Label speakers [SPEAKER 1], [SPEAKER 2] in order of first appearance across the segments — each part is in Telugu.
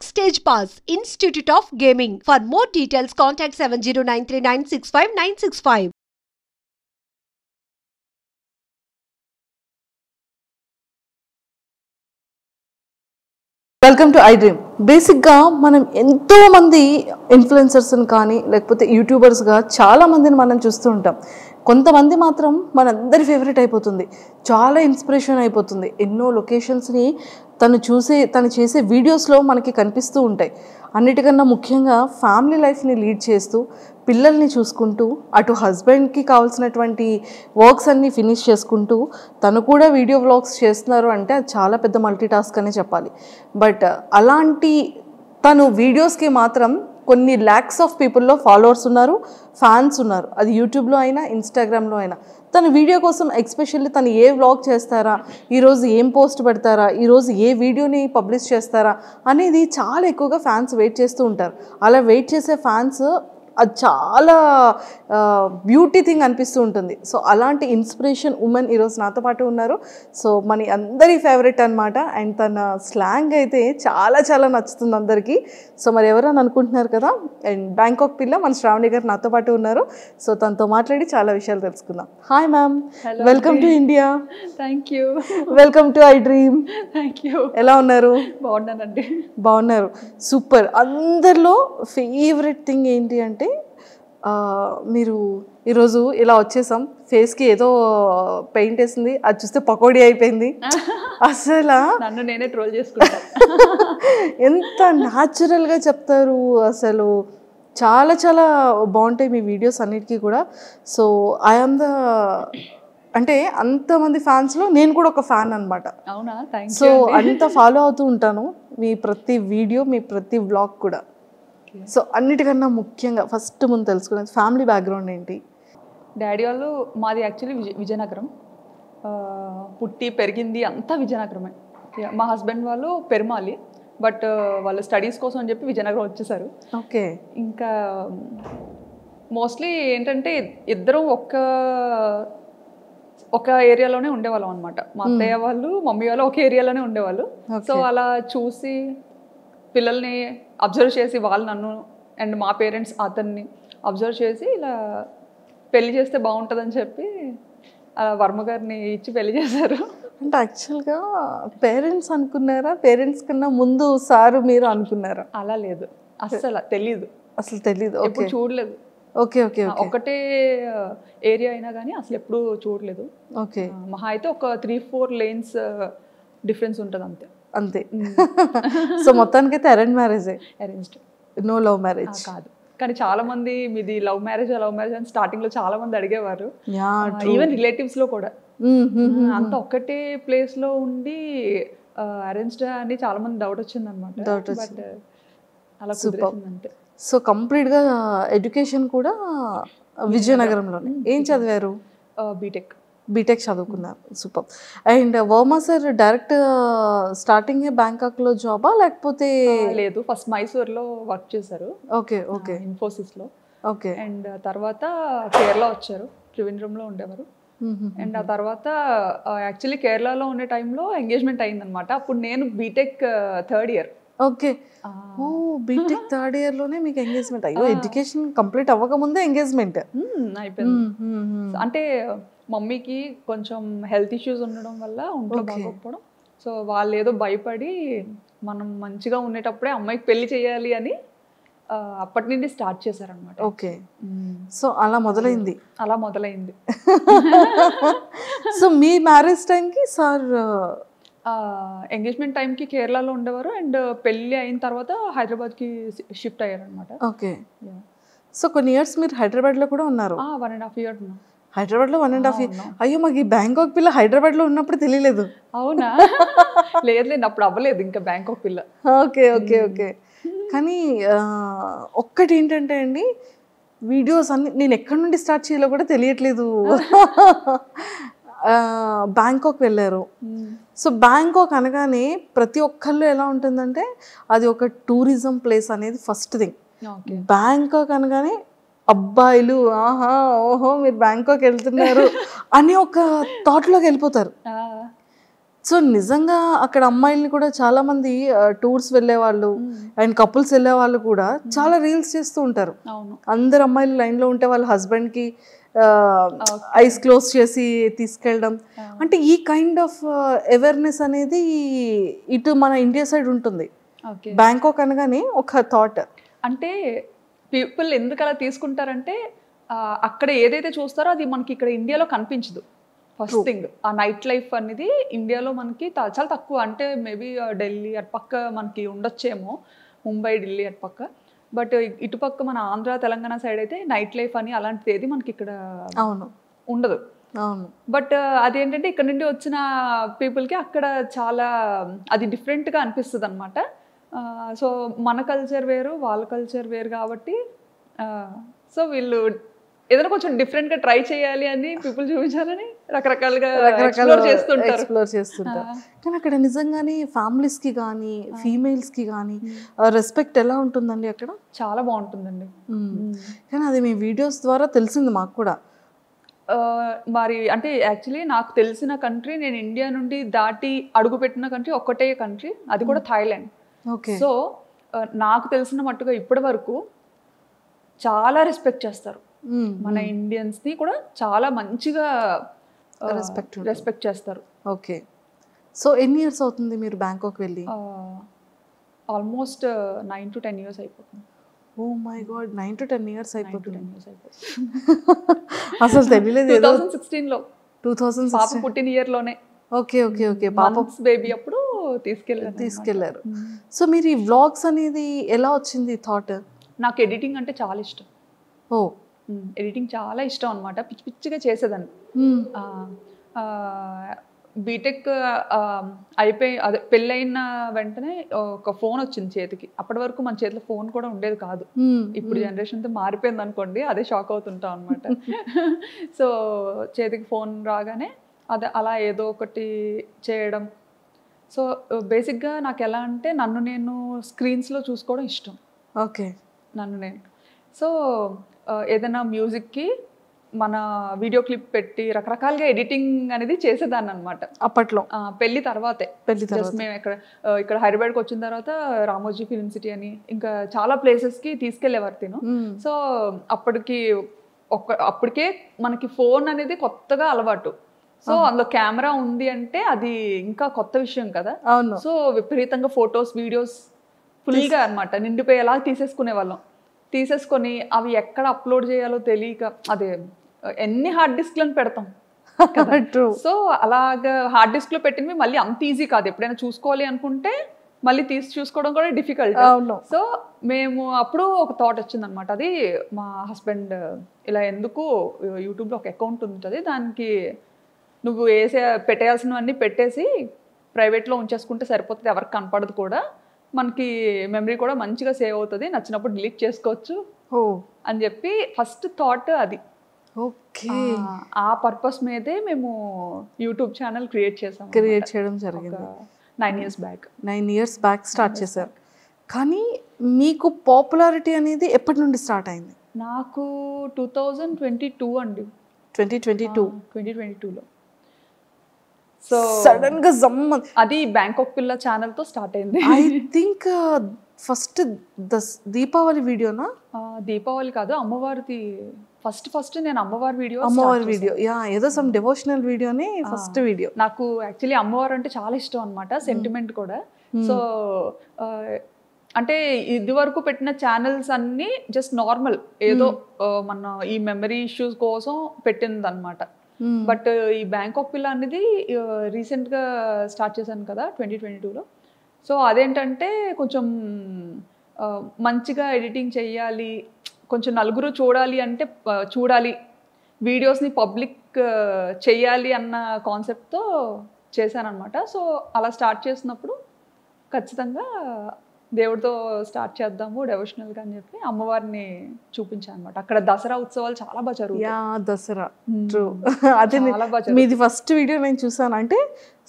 [SPEAKER 1] Backstage Pass, Institute of Gaming. For more details, contact 7093965965.
[SPEAKER 2] Welcome to I dream. బేసిక్గా మనం ఎంతో మంది ఇన్ఫ్లుయెన్సర్స్ని కానీ లేకపోతే యూట్యూబర్స్గా చాలామందిని మనం చూస్తూ ఉంటాం. కొంతమంది మాత్రం మనందరి ఫేవరెట్ అయిపోతుంది, చాలా ఇన్స్పిరేషన్ అయిపోతుంది. ఎన్నో లొకేషన్స్ని తను చేసే వీడియోస్లో మనకి కనిపిస్తూ ఉంటాయి. అన్నిటికన్నా ముఖ్యంగా ఫ్యామిలీ లైఫ్ని లీడ్ చేస్తూ పిల్లల్ని చూసుకుంటూ అటు హస్బెండ్కి కావాల్సినటువంటి వర్క్స్ అన్నీ ఫినిష్ చేసుకుంటూ తను కూడా వీడియో వ్లాగ్స్ చేస్తున్నారు అంటే అది చాలా పెద్ద మల్టీ టాస్క్ అనే చెప్పాలి. బట్ అలాంటి తను వీడియోస్కి మాత్రం కొన్ని ల్యాక్స్ ఆఫ్ పీపుల్లో ఫాలోవర్స్ ఉన్నారు, ఫ్యాన్స్ ఉన్నారు. అది యూట్యూబ్లో అయినా ఇన్స్టాగ్రామ్లో అయినా. తన వీడియో కోసం ఎస్పెషల్లీ తను ఏ వ్లాగ్ చేస్తారా, ఈరోజు ఏం పోస్ట్ పెడతారా, ఈరోజు ఏ వీడియోని పబ్లిష్ చేస్తారా అనేది చాలా ఎక్కువగా ఫ్యాన్స్ వెయిట్ చేస్తూ ఉంటారు. అలా వెయిట్ చేసే ఫ్యాన్స్ అది చాలా బ్యూటీ థింగ్ అనిపిస్తూ ఉంటుంది. సో అలాంటి ఇన్స్పిరేషన్ ఉమెన్ ఈరోజు నాతో పాటు ఉన్నారు. సో మన అందరి ఫేవరెట్ అనమాట. అండ్ తన స్లాంగ్ అయితే చాలా చాలా నచ్చుతుంది అందరికీ. సో మరి ఎవరని అనుకుంటున్నారు కదా, అండ్ బ్యాంకాక్ పిల్ల మన శ్రావణి గారు నాతో పాటు ఉన్నారు. సో తనతో మాట్లాడి చాలా విషయాలు తెలుసుకుందాం. Hi ma'am, welcome to India.
[SPEAKER 3] Thank you.
[SPEAKER 2] Welcome to I dream.
[SPEAKER 3] Thank you.
[SPEAKER 2] ఎలా ఉన్నారు?
[SPEAKER 3] బాగున్నానండి.
[SPEAKER 2] బాగున్నారు, సూపర్. అందరిలో ఫేవరెట్ థింగ్ ఏంటి అంటే మీరు ఈరోజు ఇలా వచ్చేసాం, ఫేస్కి ఏదో పెయింట్ వేసింది, అది చూస్తే పకోడీ అయిపోయింది. అసలు
[SPEAKER 3] నన్ను నేనే ట్రోల్ చేసుకుంటా.
[SPEAKER 2] ఎంత న్యాచురల్గా చెప్తారు, అసలు చాలా చాలా బాగుంటాయి మీ వీడియోస్ అన్నిటికీ కూడా. సో ఐఎమ్ ద అంటే అంతమంది ఫ్యాన్స్లో నేను కూడా ఒక ఫ్యాన్ అనమాట.
[SPEAKER 3] అవునా? Thank you.
[SPEAKER 2] సో అంత ఫాలో అవుతూ ఉంటాను మీ ప్రతి వీడియో, మీ ప్రతి వ్లాగ్ కూడా. సో అన్నిటికన్నా ముఖ్యంగా ఫస్ట్ ముందు తెలుసుకునేది ఫ్యామిలీ బ్యాక్గ్రౌండ్ ఏంటి?
[SPEAKER 3] డాడీ వాళ్ళు మాది యాక్చువల్లీ విజయనగరం, పుట్టి పెరిగింది అంతా విజయనగరమే. మా హస్బెండ్ వాళ్ళు పెరుమాలి, బట్ వాళ్ళు స్టడీస్ కోసం అని చెప్పి విజయనగరం వచ్చేసారు.
[SPEAKER 2] ఓకే.
[SPEAKER 3] ఇంకా మోస్ట్లీ ఏంటంటే ఇద్దరం ఒక ఏరియాలోనే ఉండేవాళ్ళం అనమాట. మా అత్తయ్య వాళ్ళు మమ్మీ వాళ్ళు ఒక ఏరియాలోనే ఉండేవాళ్ళు. సో అలా చూసి పిల్లల్ని అబ్జర్వ్ చేసి వాళ్ళు నన్ను అండ్ మా పేరెంట్స్ అతన్ని అబ్జర్వ్ చేసి ఇలా పెళ్లి చేస్తే బాగుంటుందని చెప్పి వర్మ గారిని ఇచ్చి పెళ్లి చేశారు.
[SPEAKER 2] అంటే యాక్చువల్గా పేరెంట్స్ అనుకున్నారా, పేరెంట్స్ కన్నా ముందు సారు మీరు అనుకున్నారా?
[SPEAKER 3] అలా లేదు, అస్సలు తెలీదు.
[SPEAKER 2] అసలు తెలీదు,
[SPEAKER 3] ఎప్పుడు చూడలేదు.
[SPEAKER 2] Okay okay.
[SPEAKER 3] ఒకటే ఏరియా అయినా కానీ అసలు ఎప్పుడు చూడలేదు.
[SPEAKER 2] ఓకే.
[SPEAKER 3] మహా అయితే ఒక 3-4 lanes డిఫరెన్స్ ఉంటుంది అంతే.
[SPEAKER 2] అంతే. సో మొత్తానికైతే అరేంజ్ మ్యారేజే?
[SPEAKER 3] అరేంజ్డ్.
[SPEAKER 2] No love marriage?
[SPEAKER 3] కాదు. కానీ చాలా మంది మీది లవ్ మ్యారేజ్ అని స్టార్టింగ్ లో చాలా మంది అడిగేవారు, ఈవెన్ రిలేటివ్స్ లో కూడా. అంత ఒక్కటే ప్లేస్ లో ఉండి అరేంజ్డ్ అని చాలా మంది డౌట్ వచ్చింది అనమాట. బట్ అలా కుదిరేసింది అంతే.
[SPEAKER 2] సో కంప్లీట్గా ఎడ్యుకేషన్ కూడా విజయనగరంలోనే. ఏం చదివారు? బీటెక్ చదువుకున్నారు. Super. And Varma sir direct starting బ్యాంకాక్లో జాబా లేకపోతే?
[SPEAKER 3] లేదు, ఫస్ట్ మైసూర్లో వర్క్ చేశారు.
[SPEAKER 2] Okay okay.
[SPEAKER 3] ఇన్ఫోసిస్లో.
[SPEAKER 2] ఓకే.
[SPEAKER 3] అండ్ తర్వాత కేరళ వచ్చారు, త్రివేంద్రంలో ఉండేవారు. అండ్ ఆ తర్వాత యాక్చువల్లీ కేరళలో ఉండే టైంలో ఎంగేజ్మెంట్ అయిందనమాట. అప్పుడు నేను బీటెక్ 3rd year.
[SPEAKER 2] ఓకే. ఓ, బీటెక్ 3rd year లోనే మీకు ఎంగేజ్మెంట్? అయ్యో, ఎడ్యుకేషన్ కంప్లీట్ అవ్వకముందే ఎంగేజ్మెంట్
[SPEAKER 3] అయిపోయింది. అంటే మమ్మీకి కొంచెం హెల్త్ ఇష్యూస్ ఉండడం వల్ల ఒంట్లో బాగోకపోవడం, సో వాళ్ళు ఏదో భయపడి మనం మంచిగా ఉండేటప్పుడే అమ్మాయికి పెళ్లి చేయాలి అని అప్పటి నుండి స్టార్ట్ చేశారనమాట.
[SPEAKER 2] ఓకే. సో అలా మొదలైంది. సో మీ మ్యారేజ్ టైంకి సార్
[SPEAKER 3] ఎంగేజ్మెంట్ టైంకి కేరళలో ఉండేవారు, అండ్ పెళ్ళి అయిన తర్వాత హైదరాబాద్కి షిఫ్ట్ అయ్యారనమాట.
[SPEAKER 2] ఓకే. సో కొన్ని ఇయర్స్ మీరు హైదరాబాద్లో కూడా ఉన్నారు?
[SPEAKER 3] 1.5 years ఉన్నాం
[SPEAKER 2] హైదరాబాద్లో. 1.5 years? అయ్యో, మాకు ఈ బ్యాంకాక్ పిల్ల హైదరాబాద్లో ఉన్నప్పుడు తెలియలేదు.
[SPEAKER 3] అవునా? లేదు, అప్పుడు అవ్వలేదు ఇంకా బ్యాంకాక్ పిల్ల.
[SPEAKER 2] Okay okay okay. కానీ ఒక్కటి ఏంటంటే అండి, వీడియోస్ అన్ని నేను ఎక్కడి నుండి స్టార్ట్ చేయాలో కూడా తెలియట్లేదు. బ్యాంకాక్ వెళ్ళారు. సో బ్యాంకాక్ అనగానే ప్రతి ఒక్కళ్ళు ఎలా ఉంటుందంటే అది ఒక టూరిజం ప్లేస్ అనేది ఫస్ట్ థింగ్. బ్యాంకాక్ అనగానే అబ్బాయిలు ఆహా ఓహో మీరు బ్యాంకాక్ వెళ్తున్నారు అని ఒక థాట్లోకి వెళ్ళిపోతారు. సో నిజంగా అక్కడ అమ్మాయిల్ని కూడా చాలా మంది టూర్స్ వెళ్ళే వాళ్ళు అండ్ కపుల్స్ వెళ్ళే వాళ్ళు కూడా చాలా రీల్స్ చేస్తూ ఉంటారు.
[SPEAKER 3] అవును.
[SPEAKER 2] అందరు అమ్మాయిలు లైన్లో ఉంటే వాళ్ళ హస్బెండ్కి ఐస్ క్లోజ్ చేసి తీసుకెళ్ళడం, అంటే ఈ కైండ్ ఆఫ్ అవేర్నెస్ అనేది ఇటు మన ఇండియా సైడ్ ఉంటుంది. బ్యాంకాక్ అనగానే ఒక థాట్,
[SPEAKER 3] అంటే పీపుల్ ఎందుకు అలా తీసుకుంటారంటే అక్కడ ఏదైతే చూస్తారో అది మనకి ఇక్కడ ఇండియాలో కనిపించదు. ఫస్ట్ థింగ్, ఆ నైట్ లైఫ్ అనేది ఇండియాలో మనకి చాలా తక్కువ. అంటే మేబీ ఢిల్లీ అటుపక్క మనకి ఉండొచ్చేమో, ముంబై ఢిల్లీ అటుపక్క. బట్ ఇటుపక్క మన ఆంధ్ర తెలంగాణ సైడ్ అయితే నైట్ లైఫ్ అని అలాంటిది ఏది మనకి ఇక్కడ ఉండదు. బట్ అదేంటంటే ఇక్కడ నుండి వచ్చిన పీపుల్కి అక్కడ చాలా అది డిఫరెంట్గా అనిపిస్తుంది అనమాట. సో మన కల్చర్ వేరు, వాళ్ళ కల్చర్ వేరు కాబట్టి సో వీళ్ళు ఏదైనా కొంచెం డిఫరెంట్గా ట్రై చేయాలి అని పీపుల్ చూపించాలని రకరకాలుగా ఎక్స్ప్లోర్ చేస్తుంటారు.
[SPEAKER 2] కానీ అక్కడ నిజంగానే ఫ్యామిలీస్కి కానీ ఫీమేల్స్కి కానీ రెస్పెక్ట్ ఎలా ఉంటుందండి అక్కడ?
[SPEAKER 3] చాలా బాగుంటుందండి.
[SPEAKER 2] కానీ అది మీ వీడియోస్ ద్వారా తెలిసింది మాకు కూడా.
[SPEAKER 3] మరి అంటే యాక్చువల్లీ నాకు తెలిసిన కంట్రీ, నేను ఇండియా నుండి దాటి అడుగుపెట్టిన కంట్రీ ఒక్కటే కంట్రీ, అది కూడా థాయిలాండ్. సో నాకు తెలిసిన మట్టుగా ఇప్పటి వరకు చాలా రెస్పెక్ట్ చేస్తారు. మన ఇండియన్స్ని కూడా చాలా మంచిగా రెస్పెక్ట్ చేస్తారు.
[SPEAKER 2] ఓకే. సో ఎన్ని ఇయర్స్ అవుతుంది మీరు బ్యాంకాక్ వెళ్ళి?
[SPEAKER 3] ఆల్మోస్ట్ 9 to 10 years అయిపోతుంది.
[SPEAKER 2] Oh my god, 9 to 10 years అయిపోతుంది. అసలు తెలియలేదు.
[SPEAKER 3] 2016లో 2016 పాప పుట్టిన ఇయర్లోనే.
[SPEAKER 2] Okay okay okay. పాప
[SPEAKER 3] బేబీ అప్పుడు
[SPEAKER 2] తీసుకెళ్లారు. సో మీరు ఈ వ్లాగ్స్ అనేది ఎలా వచ్చింది థాట్?
[SPEAKER 3] నాకు ఎడిటింగ్ అంటే చాలా ఇష్టం.
[SPEAKER 2] ఓ,
[SPEAKER 3] ఎడిటింగ్ చాలా ఇష్టం అనమాట. పిచ్చి పిచ్చిగా చేసేదాన్ని. బీటెక్ అయిపోయి అదే పెళ్ళైన వెంటనే ఒక ఫోన్ వచ్చింది చేతికి. అప్పటి వరకు మన చేతిలో ఫోన్ కూడా ఉండేది కాదు. ఇప్పుడు జనరేషన్తో మారిపోయింది అనుకోండి, అదే షాక్ అవుతుంటాం అనమాట. సో చేతికి ఫోన్ రాగానే అదే అలా ఏదో ఒకటి చేయడం. సో బేసిక్గా నాకు ఎలా అంటే నన్ను నేను స్క్రీన్స్లో చూసుకోవడం ఇష్టం.
[SPEAKER 2] ఓకే.
[SPEAKER 3] నన్ను నేను సో ఏదైనా మ్యూజిక్కి మన వీడియో క్లిప్ పెట్టి రకరకాలుగా ఎడిటింగ్ అనేది చేసేదాన్ని అనమాట
[SPEAKER 2] అప్పట్లో.
[SPEAKER 3] పెళ్లి తర్వాతే. మేము ఇక్కడ హైదరాబాద్కి వచ్చిన తర్వాత రామోజీ ఫిల్మ్ సిటీ అని ఇంకా చాలా ప్లేసెస్కి తీసుకెళ్లేవారు తిను. సో అప్పటికే మనకి ఫోన్ అనేది కొత్తగా అలవాటు. సో అందులో కెమెరా ఉంది అంటే అది ఇంకా కొత్త విషయం కదా. సో విపరీతంగా ఫొటోస్ వీడియోస్ ఫుల్గా అనమాట నిండిపోయేలా తీసేసుకునే వాళ్ళం. తీసేసుకొని అవి ఎక్కడ అప్లోడ్ చేయాలో తెలియక అదే ఎన్ని హార్డ్ డిస్క్లను పెడతాం. సో అలాగా హార్డ్ డిస్క్లో పెట్టినవి మళ్ళీ అంత ఈజీ కాదు. ఎప్పుడైనా చూసుకోవాలి అనుకుంటే మళ్ళీ తీసి చూసుకోవడం కూడా డిఫికల్ట్. సో మేము అప్పుడు ఒక థాట్ వచ్చింది అనమాట. అది మా హస్బెండ్ ఇలా ఎందుకు యూట్యూబ్లో ఒక అకౌంట్ ఉంటుంది, దానికి నువ్వు పెట్టేయాల్సినవన్నీ పెట్టేసి ప్రైవేట్లో ఉంచేసుకుంటే సరిపోతుంది, ఎవరికి కనపడదు కూడా, మనకి మెమరీ కూడా మంచిగా సేవ్ అవుతుంది, నచ్చినప్పుడు డిలీట్ చేసుకోవచ్చు అని చెప్పి ఫస్ట్ థాట్ అది.
[SPEAKER 2] ఓకే.
[SPEAKER 3] ఆ పర్పస్ మీదే మేము యూట్యూబ్ ఛానల్ క్రియేట్ చేయడం జరిగింది 9 years బ్యాక్
[SPEAKER 2] స్టార్ట్ చేశారు. కానీ మీకు పాపులారిటీ అనేది ఎప్పటి నుండి స్టార్ట్ అయింది?
[SPEAKER 3] నాకు 2022 అండి.
[SPEAKER 2] 2022లో.
[SPEAKER 3] సో
[SPEAKER 2] సడన్ గా
[SPEAKER 3] అది బ్యాంకాక్ పిల్ల ఛానల్ తో స్టార్ట్ అయింది.
[SPEAKER 2] ఐ థింక్ ఫస్ట్ దీపావళి వీడియోనా?
[SPEAKER 3] దీపావళి కాదు, అమ్మవారిది. ఫస్ట్ నేను అమ్మవారి వీడియో
[SPEAKER 2] యా, ఏదో సమ్ డివోషనల్ వీడియోని ఫస్ట్ వీడియో.
[SPEAKER 3] నాకు యాక్చువల్లీ అమ్మవారు అంటే చాలా ఇష్టం అనమాట, సెంటిమెంట్ కూడా. సో అంటే ఇది వరకు పెట్టిన ఛానల్స్ అన్ని జస్ట్ నార్మల్ ఏదో మన ఈ మెమరీ ఇష్యూస్ కోసం పెట్టింది అనమాట. బట్ ఈ బ్యాంకాక్ పిల్ల అనేది రీసెంట్గా స్టార్ట్ చేశాను కదా 2022లో. సో అదేంటంటే కొంచెం మంచిగా ఎడిటింగ్ చెయ్యాలి, కొంచెం నలుగురు చూడాలి వీడియోస్ని పబ్లిక్ చెయ్యాలి అన్న కాన్సెప్ట్తో చేశానమాట. సో అలా స్టార్ట్ చేసినప్పుడు ఖచ్చితంగా దేవుడితో స్టార్ట్ చేద్దాము డెవోషనల్గా అని చెప్పి అమ్మవారిని చూపించాను అనమాట. అక్కడ దసరా ఉత్సవాలు చాలా బాగా జరుగుతాయి.
[SPEAKER 2] దసరా ట్రూ. అదే మీది ఫస్ట్ వీడియో నేను చూసాను. అంటే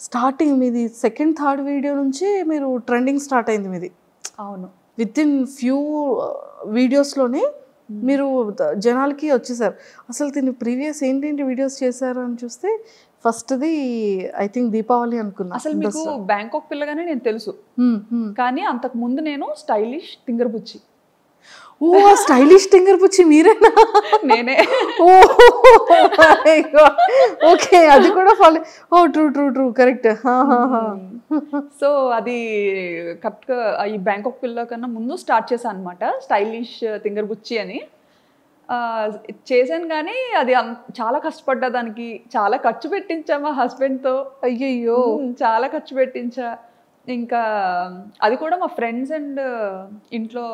[SPEAKER 2] స్టార్టింగ్ మీది సెకండ్ థర్డ్ వీడియో నుంచి మీరు ట్రెండింగ్ స్టార్ట్ అయింది మీది.
[SPEAKER 3] అవును,
[SPEAKER 2] విత్ ఇన్ ఫ్యూ వీడియోస్లోనే మీరు జనాలకి వచ్చేసారు. అసలు దీన్ని ప్రీవియస్ ఏంటేంటి వీడియోస్ చేశారు అని చూస్తే ఫస్ట్ది ఐ థింక్ దీపావళి అనుకున్నా.
[SPEAKER 3] అసలు మీకు బ్యాంకాక్ పిల్లగానే నేను తెలుసు, కానీ అంతకు ముందు నేను స్టైలిష్ తింగర్బుచ్చి.
[SPEAKER 2] ఓ స్టైలిష్ టింగర్ పుచ్చి మీరేనా?
[SPEAKER 3] నేనే.
[SPEAKER 2] ఓ ఓకే, అది కూడా follow. Oh true true true correct.
[SPEAKER 3] So అది కరెక్ట్గా ఈ బ్యాంకాక్ పిల్ల కన్నా ముందు స్టార్ట్ చేశాను అనమాట, స్టైలిష్ తింగర్బుచ్చి అని. చేశాను కానీ అది చాలా కష్టపడ్డా, దానికి చాలా ఖర్చు పెట్టించా మా హస్బెండ్తో.
[SPEAKER 2] అయ్యయ్యో,
[SPEAKER 3] చాలా ఖర్చు పెట్టించా. ఇంకా అది కూడా మా ఫ్రెండ్స్ అండ్ ఇంట్లో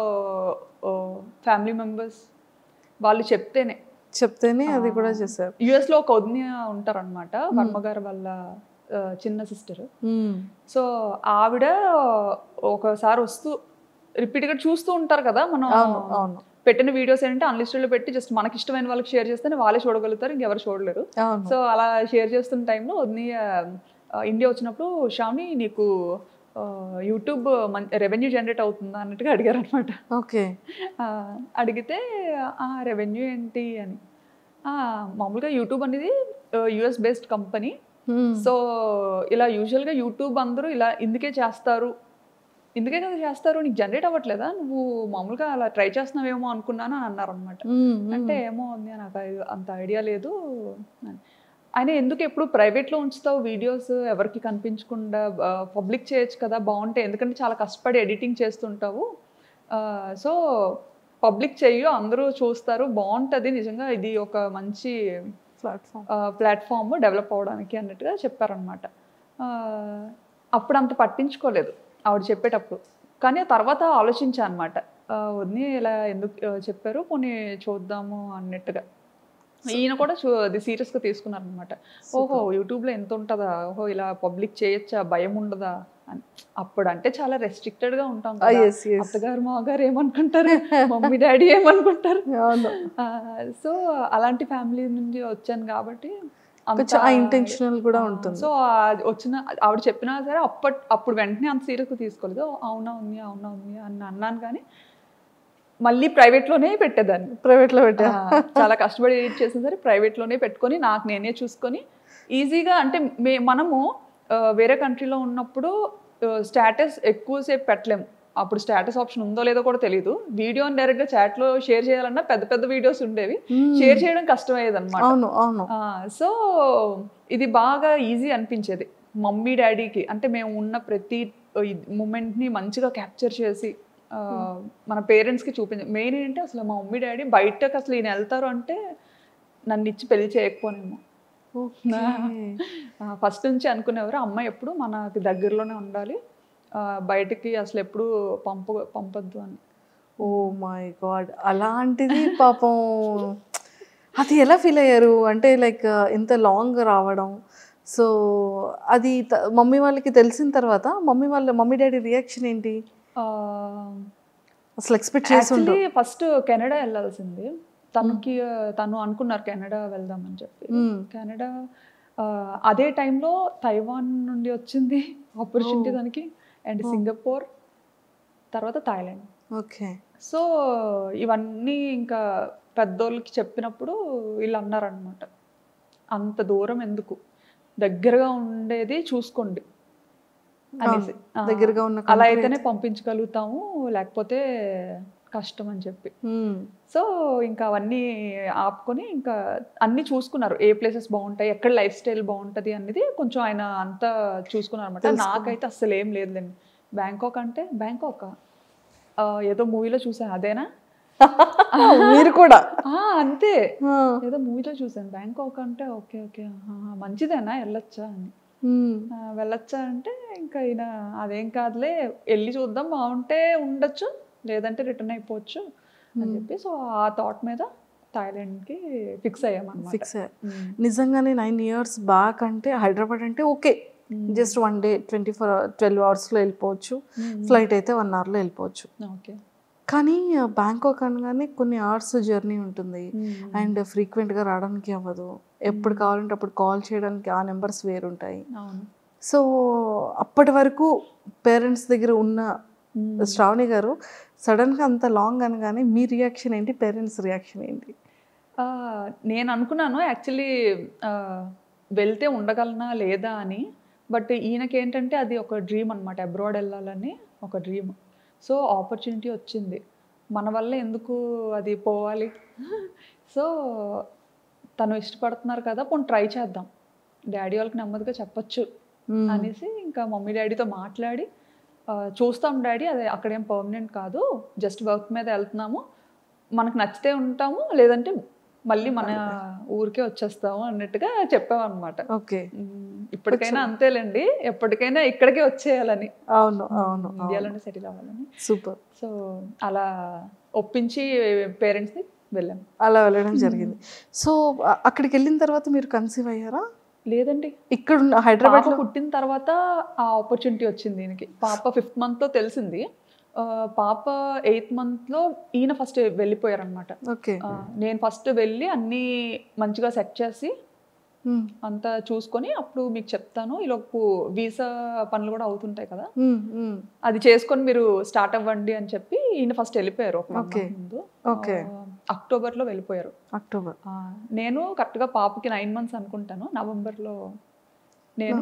[SPEAKER 3] ఫ్యామిలీ మెంబర్స్ వాళ్ళు చెప్తేనే అది కూడా చేశారు. యుఎస్లో ఒక వదిన ఉంటారనమాట, వర్మగారు వాళ్ళ చిన్న సిస్టర్. సో ఆవిడ ఒకసారి వస్తూ రిపీట్గా చూస్తూ ఉంటారు కదా, మనం పెట్టిన వీడియోస్ ఏంటంటే అన్లిస్టెడ్లో పెట్టి జస్ట్ మనకి ఇష్టమైన వాళ్ళకి షేర్ చేస్తేనే వాళ్ళే చూడగలుగుతారు, ఇంకెవరు చూడలేరు. సో అలా షేర్ చేస్తున్న టైంలో వదిన ఇండియా వచ్చినప్పుడు, శ్రావణి నీకు యూట్యూబ్ రెవెన్యూ జనరేట్ అవుతుందా అన్నట్టుగా అడిగారు అనమాట.
[SPEAKER 2] ఓకే.
[SPEAKER 3] అడిగితే రెవెన్యూ ఏంటి అని, మామూలుగా యూట్యూబ్ అనేది యుఎస్ బేస్డ్ కంపెనీ. సో ఇలా యూజువల్గా యూట్యూబ్ అందరూ ఇలా ఇందుకే కదా చేస్తారు, నీకు జనరేట్ అవ్వట్లేదా, నువ్వు మామూలుగా అలా ట్రై చేస్తున్నావేమో అనుకున్నాను అని అన్నారు అనమాట. అంటే ఏమో ఉంది, నాకు అంత ఐడియా లేదు. ఆయన ఎందుకు ఎప్పుడు ప్రైవేట్లో ఉంచుతావు వీడియోస్, ఎవరికి కనిపించకుండా పబ్లిక్ చేయొచ్చు కదా, బాగుంటాయి, ఎందుకంటే చాలా కష్టపడి ఎడిటింగ్ చేస్తుంటావు, సో పబ్లిక్ చెయ్యు, అందరూ చూస్తారు, బాగుంటుంది, నిజంగా ఇది ఒక మంచి ప్లాట్ఫామ్ డెవలప్ అవ్వడానికి అన్నట్టుగా చెప్పారనమాట. అప్పుడు అంత పట్టించుకోలేదు ఆవిడ చెప్పేటప్పుడు, కానీ తర్వాత ఆలోచించా అనమాట, వదిని ఇలా ఎందుకు చెప్పారు, పోనీ చూద్దాము అన్నట్టుగా. ఈయన కూడా అది సీరియస్గా తీసుకున్నారు అనమాట. ఓహో యూట్యూబ్లో ఎంత ఉంటుందా, ఓహో ఇలా పబ్లిక్ చేయొచ్చా, భయం ఉండదా అని. అప్పుడు అంటే చాలా రెస్ట్రిక్టెడ్గా ఉంటాం కదా, అత్తగారు మాగారు ఏమనుకుంటారు, మమ్మీ డాడీ ఏమనుకుంటారు. సో అలాంటి ఫ్యామిలీ నుండి వచ్చాను కాబట్టి
[SPEAKER 2] ఇంటెన్షనల్ కూడా ఉంటుంది.
[SPEAKER 3] సో వచ్చిన ఆవిడ చెప్పినా సరే అప్పుడు వెంటనే అంత సీరియస్గా తీసుకోలేదు. అవునా ఉంది అని అన్నాను, కానీ మళ్ళీ ప్రైవేట్లోనే పెట్టేదాన్ని.
[SPEAKER 2] ప్రైవేట్లో
[SPEAKER 3] చాలా కష్టపడి ఎడిట్ చేసిన సరే ప్రైవేట్లోనే పెట్టుకొని నాకు నేనే చూసుకొని ఈజీగా. అంటే మనము వేరే కంట్రీలో ఉన్నప్పుడు స్టేటస్ ఎక్కువసేపు పెట్టలేము, అప్పుడు స్టేటస్ ఆప్షన్ ఉందో లేదో కూడా తెలియదు. వీడియోని డైరెక్ట్గా చాట్లో షేర్ చేయాలన్నా పెద్ద పెద్ద వీడియోస్ ఉండేవి, షేర్ చేయడం కష్టమయ్యేది అనమాట. సో ఇది బాగా ఈజీ అనిపించేది మమ్మీ డాడీకి. అంటే మేము ఉన్న ప్రతి మూమెంట్ని మంచిగా క్యాప్చర్ చేసి మన పేరెంట్స్కి చూపించాం. మెయిన్ ఏంటంటే అసలు మా మమ్మీ డాడీ బయటకు అసలు ఈయన వెళ్తారు అంటే నన్ను ఇచ్చి పెళ్లి చేయకపోనేమో. ఫస్ట్ నుంచి అనుకునేవారు అమ్మాయి ఎప్పుడు మనకి దగ్గరలోనే ఉండాలి, బయటికి అసలు ఎప్పుడు పంపొద్దు అని.
[SPEAKER 2] ఓ మై గాడ్, అలాంటిది పాపం అది ఎలా ఫీల్ అయ్యారు? అంటే లైక్ ఇంత లాంగ్ రావడం, సో అది మమ్మీ వాళ్ళకి తెలిసిన తర్వాత మమ్మీ డాడీ రియాక్షన్ ఏంటి అసలు? ఎక్స్పెక్ట్ చేసి
[SPEAKER 3] ఫస్ట్ కెనడా వెళ్ళాల్సింది తను అనుకున్నారు కెనడా వెళ్దామని చెప్పి. కెనడా అదే టైంలో తైవాన్ నుండి వచ్చింది ఆపర్చునిటీ దానికి, అండ్ సింగపూర్, తర్వాత థాయిలాండ్.
[SPEAKER 2] ఓకే.
[SPEAKER 3] సో ఇవన్నీ ఇంకా పెద్దోళ్ళకి చెప్పినప్పుడు వీళ్ళు అన్నారనమాట, అంత దూరం ఎందుకు, దగ్గరగా ఉండేది చూసుకోండి అనేసి.
[SPEAKER 2] దగ్గరగా ఉన్న
[SPEAKER 3] అలా అయితేనే పంపించగలుగుతాము, లేకపోతే కష్టం అని చెప్పి. సో ఇంకా అవన్నీ ఆపుకొని ఇంకా అన్నీ చూసుకున్నారు, ఏ ప్లేసెస్ బాగుంటాయి, ఎక్కడ లైఫ్ స్టైల్ బాగుంటుంది అనేది కొంచెం ఆయన అంతా చూసుకున్నారు అనమాట. నాకైతే అస్సలు ఏం లేదులేండి. బ్యాంకాక్ అంటే బ్యాంకాక్ ఏదో మూవీలో చూసాను, అదేనా
[SPEAKER 2] మీరు కూడా?
[SPEAKER 3] అంతే, ఏదో మూవీలో చూసాను బ్యాంకాక్ అంటే ఓకే ఓకే మంచిదేనా వెళ్ళొచ్చా అని. వెళ్ళొచ్చా అంటే ఇంకా ఈయన అదేం కాదులే, వెళ్ళి చూద్దాం, బాగుంటే ఉండొచ్చు, లేదంటే రిటర్న్ అయిపోవచ్చు అని చెప్పి. సో ఆ థాట్ మీద థాయిలాండ్కి ఫిక్స్ అయ్యామన్నమాట.
[SPEAKER 2] నిజంగానే 9 years బ్యాక్ అంటే హైదరాబాద్ అంటే ఓకే, జస్ట్ 1 day 12 hours వెళ్ళిపోవచ్చు, ఫ్లైట్ అయితే 1 hour వెళ్ళిపోవచ్చు.
[SPEAKER 3] ఓకే.
[SPEAKER 2] కానీ బ్యాంకాక్ అనగానే కొన్ని అవర్స్ జర్నీ ఉంటుంది, అండ్ ఫ్రీక్వెంట్గా రావడానికి అవ్వదు, ఎప్పుడు కావాలంటే అప్పుడు కాల్ చేయడానికి ఆ నెంబర్స్ వేరుంటాయి. సో అప్పటి వరకు పేరెంట్స్ దగ్గర ఉన్న శ్రావణి గారు సడన్గా అంత లాంగ్ అనగానే మీ రియాక్షన్ ఏంటి, పేరెంట్స్ రియాక్షన్ ఏంటి?
[SPEAKER 3] నేను అనుకున్నాను యాక్చువల్లీ వెళ్తే ఉండగలనా లేదా అని. బట్ ఈయనకి ఏంటంటే అది ఒక డ్రీమ్ అనమాట, అబ్రాడ్ వెళ్ళాలని ఒక డ్రీమ్. సో ఆపర్చునిటీ వచ్చింది, మన వల్ల ఎందుకు అది పోవాలి. సో తను ఇష్టపడుతున్నారు కదా, పోనీ ట్రై చేద్దాం, డాడీ వాళ్ళకి నెమ్మదిగా చెప్పొచ్చు అనేసి ఇంకా మమ్మీ డాడీతో మాట్లాడి చూస్తాం డాడీ, అది అక్కడేం పర్మనెంట్ కాదు, జస్ట్ వర్క్ మీద వెళ్తున్నాము, మనకు నచ్చితే ఉంటాము, లేదంటే మళ్ళీ మన ఊరికే వచ్చేస్తాము అన్నట్టుగా చెప్పామన్నమాట.
[SPEAKER 2] ఓకే,
[SPEAKER 3] ఇప్పటికైనా అంతేలేండి, ఎప్పటికైనా ఇక్కడికే వచ్చేయాలని,
[SPEAKER 2] అవును అవును,
[SPEAKER 3] ఇండియాలోనే సెటిల్ అవ్వాలని.
[SPEAKER 2] సూపర్.
[SPEAKER 3] సో అలా ఒప్పించి పేరెంట్స్ని వెళ్ళాం.
[SPEAKER 2] అలా వెళ్ళడం జరిగింది. సో అక్కడికి వెళ్ళిన తర్వాత మీరు కన్సీవ్ అయ్యారా?
[SPEAKER 3] లేదండి,
[SPEAKER 2] ఇక్కడ హైదరాబాద్
[SPEAKER 3] పుట్టిన తర్వాత ఆ ఆపర్చునిటీ వచ్చింది ఈయనకి. పాప 5th monthలో తెలిసింది, పాప 8th monthలో ఈయన ఫస్ట్ వెళ్ళిపోయారనమాట.
[SPEAKER 2] ఓకే,
[SPEAKER 3] నేను ఫస్ట్ వెళ్ళి అన్నీ మంచిగా సెట్ చేసి అంతా చూసుకొని అప్పుడు మీకు చెప్తాను, ఈలోపు వీసా పనులు కూడా అవుతుంటాయి కదా, అది చేసుకొని మీరు స్టార్ట్ అవ్వండి అని చెప్పి ఈయన ఫస్ట్ వెళ్ళిపోయారు ఒక ముందు. అక్టోబర్లో వెళ్ళిపోయారు.
[SPEAKER 2] అక్టోబర్.
[SPEAKER 3] నేను కరెక్ట్గా పాపకి 9 months అనుకుంటాను, నవంబర్లో నేను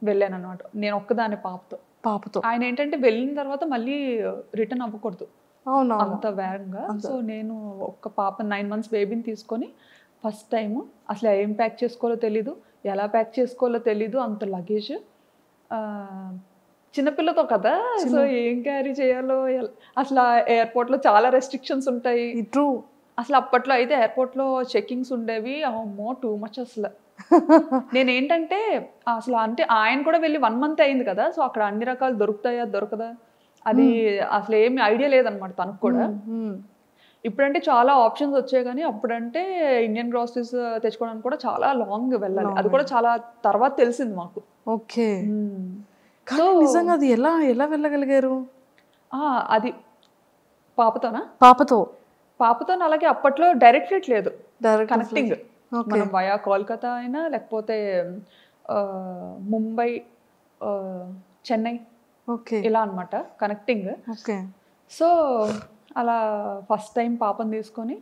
[SPEAKER 3] వెళ్ళాను అనమాట. నేను ఒక్కదాని పాపతో. ఆయన ఏంటంటే వెళ్ళిన తర్వాత మళ్ళీ రిటర్న్ అవ్వకూడదు అంత వేగంగా. సో నేను ఒక్క పాప 9 months బేబీని తీసుకొని ఫస్ట్ టైం అసలు ఏం ప్యాక్ చేసుకోవాలో తెలీదు, ఎలా ప్యాక్ చేసుకోవాలో తెలీదు, అంత లగేజ్, చిన్నపిల్లతో కదా, సో ఏం క్యారీ చేయాలో అసలు ఎయిర్పోర్ట్లో చాలా రెస్ట్రిక్షన్స్ ఉంటాయి.
[SPEAKER 2] ట్రూ.
[SPEAKER 3] అసలు అప్పట్లో అయితే ఎయిర్పోర్ట్లో చెక్కింగ్స్ ఉండేవి, అమ్మో టూ మచ్ అసలు. నేనేంటంటే అసలు అంటే ఆయన కూడా వెళ్ళి 1 month అయింది కదా, సో అక్కడ అన్ని రకాలు దొరుకుతాయా దొరకదా అది అసలు ఏమి ఐడియా లేదనమాట తనకు కూడా. ఇప్పుడంటే చాలా ఆప్షన్స్ వచ్చాయి, కానీ అప్పుడంటే ఇండియన్ గ్రాసరీస్ తెచ్చుకోవడానికి కూడా చాలా లాంగ్ వెళ్ళాలి, అది కూడా చాలా తర్వాత తెలిసింది మాకు.
[SPEAKER 2] ఓకే, నిజంగా అది ఎలా ఎలా వెళ్ళగలిగారు?
[SPEAKER 3] అది పాపతోనా? పాపతో అలాగే అప్పట్లో డైరెక్ట్ ఫ్లైట్ లేదు, కనెక్టింగ్, మనం వయా కోల్కతా అయినా లేకపోతే ముంబై, చెన్నై, ఇలా అనమాట కనెక్టింగ్. సో అలా ఫస్ట్ టైం పాపని తీసుకొని